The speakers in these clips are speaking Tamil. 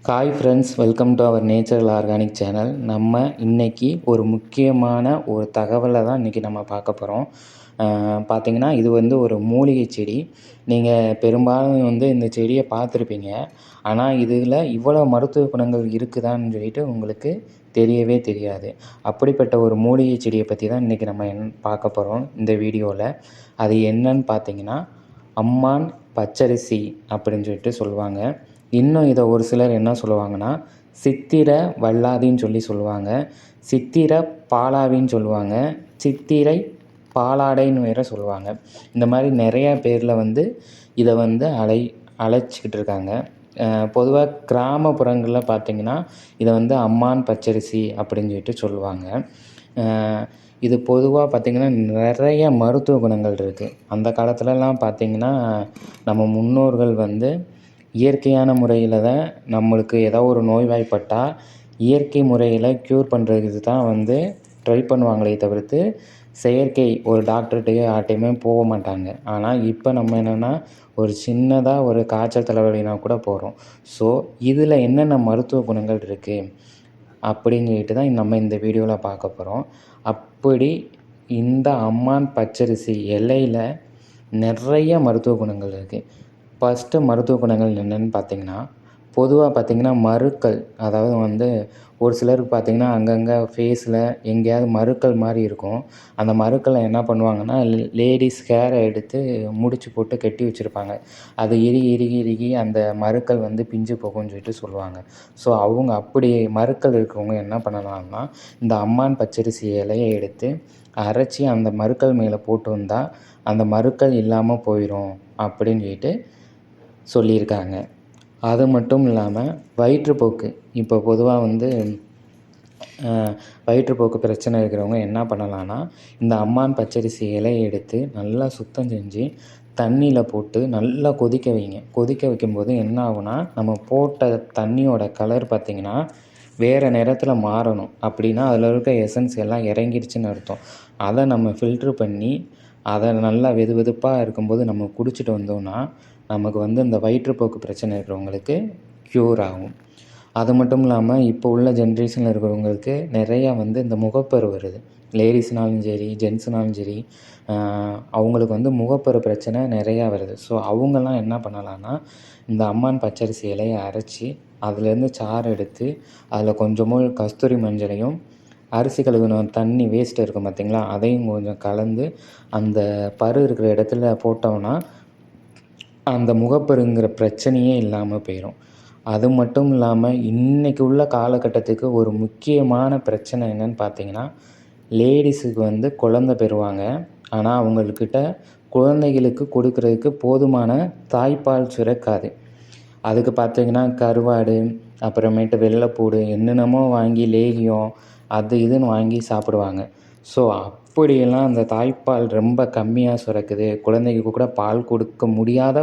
Hi friends, welcome to our natural organic channel. நம்ம இன்றைக்கி ஒரு முக்கியமான ஒரு தகவலை தான் இன்றைக்கி நம்ம பார்க்க போகிறோம். பார்த்திங்கன்னா இது ஒரு மூலிகை செடி. நீங்கள் பெரும்பாலும் இந்த செடியை பார்த்துருப்பீங்க. ஆனால் இதில் இவ்வளோ மருத்துவ குணங்கள் இருக்குதான்னு சொல்லிட்டு உங்களுக்கு தெரியவே தெரியாது. அப்படிப்பட்ட ஒரு மூலிகை செடியை பற்றி தான் இன்றைக்கி நம்ம பார்க்க போகிறோம் இந்த வீடியோவில். அது என்னன்னு பார்த்திங்கன்னா அம்மான் பச்சரிசி அப்படின்னு சொல்லிட்டு சொல்லுவாங்க. இன்னும் இதை ஒரு சிலர் என்ன சொல்லுவாங்கன்னா சித்திர வல்லாதின்னு சொல்லுவாங்க, சித்திர பாலாவின்னு சொல்லுவாங்க, சித்திரை பாலாடைன்னு வேறு சொல்லுவாங்க. இந்த மாதிரி நிறையா பேரில் இதை அழைச்சிக்கிட்டு இருக்காங்க. பொதுவாக கிராமப்புறங்களில் பார்த்திங்கன்னா இதை அம்மான் பச்சரிசி அப்படின்னு சொல்லுவாங்க. இது பொதுவாக பார்த்திங்கன்னா நிறைய மருத்துவ குணங்கள் இருக்குது. அந்த காலத்துலலாம் பார்த்திங்கன்னா நம்ம முன்னோர்கள் இயற்கையான முறையில் தான் நம்மளுக்கு ஏதோ ஒரு நோய்வாய்ப்பட்டால் இயற்கை முறையில் க்யூர் பண்ணுறதுக்கு தான் ட்ரை பண்ணுவாங்களே தவிர்த்து செயற்கை ஒரு டாக்டர்கிட்டையோ யார்கிட்டையுமே போக மாட்டாங்க. ஆனால் இப்போ நம்ம என்னென்னா ஒரு சின்னதாக ஒரு காய்ச்சல் தலைவலினா கூட போகிறோம். ஸோ இதில் என்னென்ன மருத்துவ குணங்கள் இருக்குது அப்படின்னு சொல்லிட்டு தான் நம்ம இந்த வீடியோவில் பார்க்க போகிறோம். அப்படி இந்த அம்மான் பச்சரிசி இலையில் நிறைய மருத்துவ குணங்கள் இருக்குது. ஃபஸ்ட்டு மருத்துவ குணங்கள் என்னென்னு பார்த்திங்கன்னா, பொதுவாக பார்த்திங்கன்னா மருக்கள், அதாவது ஒரு சிலருக்கு பார்த்திங்கன்னா அங்கங்கே ஃபேஸில் எங்கேயாவது மருக்கள் மாதிரி இருக்கும். அந்த மருக்களை என்ன பண்ணுவாங்கன்னா லேடிஸ் ஹேரை எடுத்து முடிச்சு போட்டு கட்டி வச்சுருப்பாங்க. அது இறுகி அந்த மருக்கள் பிஞ்சு போகும்னு சொல்லுவாங்க. ஸோ அவங்க அப்படி மருக்கள் இருக்கிறவங்க என்ன பண்ணலாம்னா இந்த அம்மான் பச்சரிசி இலையை எடுத்து அரைச்சி அந்த மருக்கள் மேலே போட்டு வந்தால் அந்த மருக்கள் இல்லாமல் போயிடும் அப்படின்னு சொல்லியிருக்காங்க. அது மட்டும் இல்லாமல் வயிற்றுப்போக்கு, இப்போ பொதுவாக வயிற்றுப்போக்கு பிரச்சனை இருக்கிறவங்க என்ன பண்ணலான்னா இந்த அம்மான் பச்சரிசி இலையை எடுத்து நல்லா சுத்தம் செஞ்சு தண்ணியில் போட்டு நல்லா கொதிக்க வைங்க. கொதிக்க வைக்கும்போது என்ன ஆகுனா நம்ம போட்ட தண்ணியோட கலர் பார்த்திங்கன்னா வேறு நிறத்தில் மாறணும். அப்படின்னா அதில் இருக்க எசன்ஸ் எல்லாம் இறங்கிடுச்சின்னு அர்த்தம். அதை நம்ம ஃபில்ட்ரு பண்ணி அதை நல்லா வெதுப்பாக இருக்கும்போது நம்ம குடிச்சிட்டு வந்தோம்னா நமக்கு இந்த வயிற்றுப்போக்கு பிரச்சனை இருக்கிறவங்களுக்கு க்யூர் ஆகும். அது மட்டும் இல்லாமல் இப்போ உள்ள ஜென்ரேஷனில் இருக்கிறவங்களுக்கு நிறையா இந்த முகப்பரு வருது. லேடிஸ்னாலும் சரி, ஜென்ஸுனாலும் சரி, அவங்களுக்கு முகப்பரு பிரச்சனை நிறையா வருது. ஸோ அவங்கெல்லாம் என்ன பண்ணலான்னா இந்த அம்மான் பச்சரிசி இலையை அரைச்சி அதுலேருந்து சாறு எடுத்து அதில் கொஞ்சமாக கஸ்தூரி மஞ்சளையும் அரிசி கழுவின தண்ணி வேஸ்ட்டு இருக்கும் பார்த்திங்களா, அதையும் கொஞ்சம் கலந்து அந்த பரு இருக்கிற இடத்துல போட்டோம்னா அந்த முகப்பருங்கிற பிரச்சனையே இல்லாமல் போயிடும். அது மட்டும் இல்லாமல் இன்றைக்கி உள்ள காலகட்டத்துக்கு ஒரு முக்கியமான பிரச்சனை என்னென்னு பார்த்திங்கன்னா லேடிஸுக்கு குழந்த பெறுவாங்க. ஆனால் அவங்கக்கிட்ட குழந்தைகளுக்கு கொடுக்குறதுக்கு போதுமான தாய்ப்பால் சுரக்காது. அதுக்கு பார்த்திங்கன்னா கருவாடு, அப்புறமேட்டு வெள்ளைப்பூடு, என்னென்னமோ வாங்கி லேகியம் அது இதுன்னு வாங்கி சாப்பிடுவாங்க. ஸோ அப்படியெல்லாம் அந்த தாய்ப்பால் ரொம்ப கம்மியாக சுரக்குது, குழந்தைக்கு கூட பால் கொடுக்க முடியாத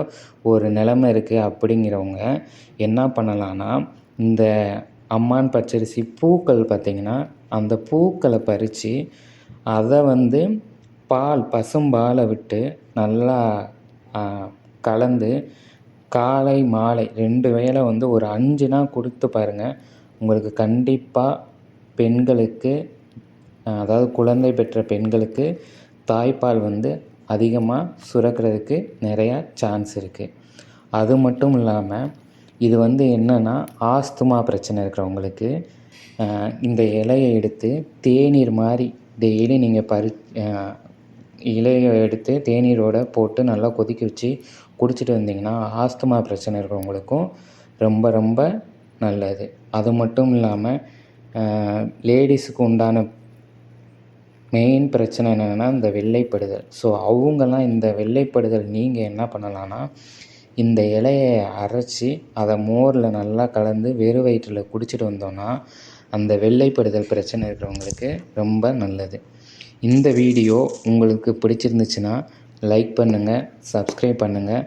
ஒரு நிலைமை இருக்குது அப்படிங்கிறவங்க என்ன பண்ணலான்னா இந்த அம்மான் பச்சரிசி பூக்கள் பார்த்திங்கன்னா அந்த பூக்களை பறித்து அதை பசும்பாலை விட்டு நல்லா கலந்து காலை மாலை 2 வேளை ஒரு 5 நாள் கொடுத்து பாருங்கள். உங்களுக்கு கண்டிப்பாக பெண்களுக்கு, அதாவது குழந்தை பெற்ற பெண்களுக்கு தாய்ப்பால் அதிகமாக சுரக்கிறதுக்கு நிறையா சான்ஸ் இருக்குது. அது மட்டும் இல்லாமல் இது என்னென்னா ஆஸ்துமா பிரச்சனை இருக்கிறவங்களுக்கு இந்த இலையை எடுத்து தேநீர் மாதிரி டெய்லி நீங்கள் இலையை எடுத்து தேநீரோடு போட்டு நல்லா கொதிக்க வச்சு குடிச்சிட்டு வந்தீங்கன்னா ஆஸ்துமா பிரச்சனை இருக்கிறவங்களுக்கும் ரொம்ப ரொம்ப நல்லது. அது மட்டும் இல்லாமல் லேடிஸுக்கு உண்டான மெயின் பிரச்சனை என்னென்னா இந்த வெள்ளைப்படுதல். ஸோ அவங்கெல்லாம் இந்த வெள்ளைப்படுதல் நீங்கள் என்ன பண்ணலான்னா இந்த இலையை அரைச்சி அதை மோரில் நல்லா கலந்து வெறும் வயிற்றில் குடிச்சிட்டு வந்தோன்னா அந்த வெள்ளைப்படுதல் பிரச்சனை இருக்கிறவங்களுக்கு ரொம்ப நல்லது. இந்த வீடியோ உங்களுக்கு பிடிச்சிருந்துச்சுன்னா லைக் பண்ணுங்கள், சப்ஸ்கிரைப் பண்ணுங்கள்,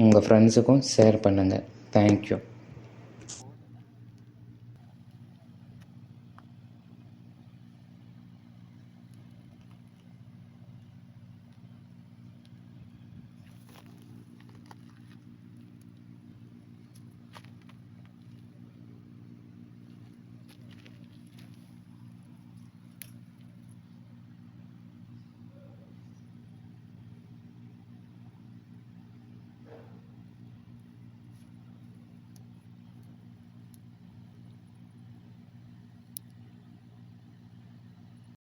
உங்கள் ஃப்ரெண்ட்ஸுக்கும் ஷேர் பண்ணுங்கள். தேங்க்யூ.